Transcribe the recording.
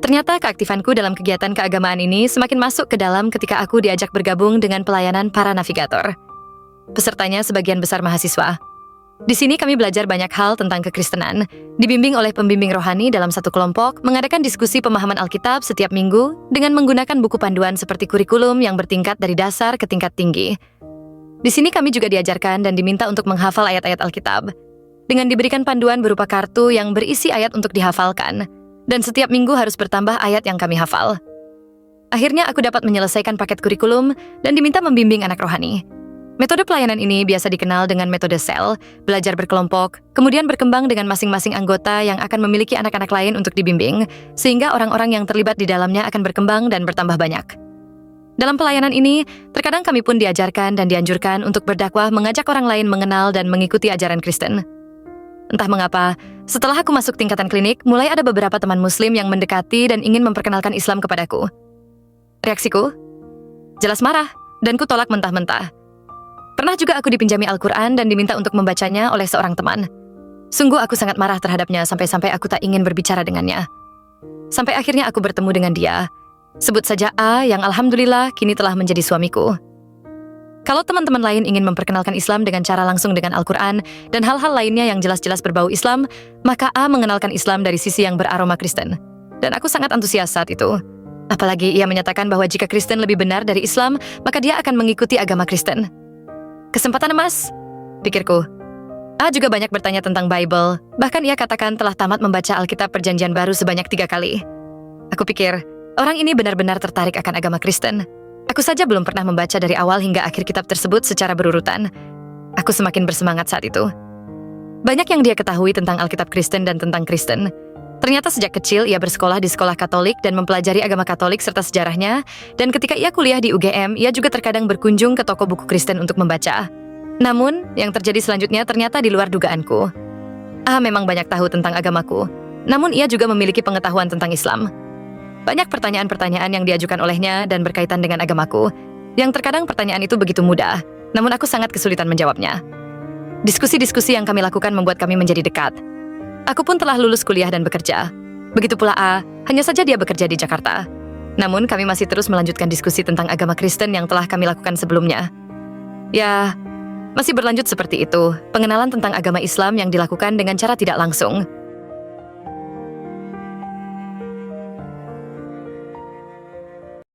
Ternyata keaktifanku dalam kegiatan keagamaan ini semakin masuk ke dalam ketika aku diajak bergabung dengan pelayanan para navigator. Pesertanya sebagian besar mahasiswa. Di sini kami belajar banyak hal tentang kekristenan, dibimbing oleh pembimbing rohani dalam satu kelompok, mengadakan diskusi pemahaman Alkitab setiap minggu dengan menggunakan buku panduan seperti kurikulum yang bertingkat dari dasar ke tingkat tinggi. Di sini kami juga diajarkan dan diminta untuk menghafal ayat-ayat Alkitab, dengan diberikan panduan berupa kartu yang berisi ayat untuk dihafalkan, dan setiap minggu harus bertambah ayat yang kami hafal. Akhirnya aku dapat menyelesaikan paket kurikulum dan diminta membimbing anak rohani. Metode pelayanan ini biasa dikenal dengan metode sel, belajar berkelompok, kemudian berkembang dengan masing-masing anggota yang akan memiliki anak-anak lain untuk dibimbing, sehingga orang-orang yang terlibat di dalamnya akan berkembang dan bertambah banyak. Dalam pelayanan ini, terkadang kami pun diajarkan dan dianjurkan untuk berdakwah mengajak orang lain mengenal dan mengikuti ajaran Kristen. Entah mengapa, setelah aku masuk tingkatan klinik, mulai ada beberapa teman muslim yang mendekati dan ingin memperkenalkan Islam kepadaku. Reaksiku? Jelas marah, dan ku tolak mentah-mentah. Pernah juga aku dipinjami Al-Quran dan diminta untuk membacanya oleh seorang teman. Sungguh aku sangat marah terhadapnya sampai-sampai aku tak ingin berbicara dengannya. Sampai akhirnya aku bertemu dengan dia. Sebut saja A yang alhamdulillah kini telah menjadi suamiku. Kalau teman-teman lain ingin memperkenalkan Islam dengan cara langsung dengan Al-Quran dan hal-hal lainnya yang jelas-jelas berbau Islam, maka A mengenalkan Islam dari sisi yang beraroma Kristen. Dan aku sangat antusias saat itu. Apalagi ia menyatakan bahwa jika Kristen lebih benar dari Islam, maka dia akan mengikuti agama Kristen. Kesempatan emas, pikirku. A juga banyak bertanya tentang Bible, bahkan ia katakan telah tamat membaca Alkitab Perjanjian Baru sebanyak 3 kali. Aku pikir, orang ini benar-benar tertarik akan agama Kristen. Aku saja belum pernah membaca dari awal hingga akhir kitab tersebut secara berurutan. Aku semakin bersemangat saat itu. Banyak yang dia ketahui tentang Alkitab Kristen dan tentang Kristen. Ternyata sejak kecil ia bersekolah di sekolah Katolik dan mempelajari agama Katolik serta sejarahnya, dan ketika ia kuliah di UGM, ia juga terkadang berkunjung ke toko buku Kristen untuk membaca. Namun, yang terjadi selanjutnya ternyata di luar dugaanku. A memang banyak tahu tentang agamaku, namun ia juga memiliki pengetahuan tentang Islam. Banyak pertanyaan-pertanyaan yang diajukan olehnya dan berkaitan dengan agamaku, yang terkadang pertanyaan itu begitu mudah, namun aku sangat kesulitan menjawabnya. Diskusi-diskusi yang kami lakukan membuat kami menjadi dekat. Aku pun telah lulus kuliah dan bekerja. Begitu pula A, hanya saja dia bekerja di Jakarta. Namun kami masih terus melanjutkan diskusi tentang agama Kristen yang telah kami lakukan sebelumnya. Ya, masih berlanjut seperti itu, pengenalan tentang agama Islam yang dilakukan dengan cara tidak langsung.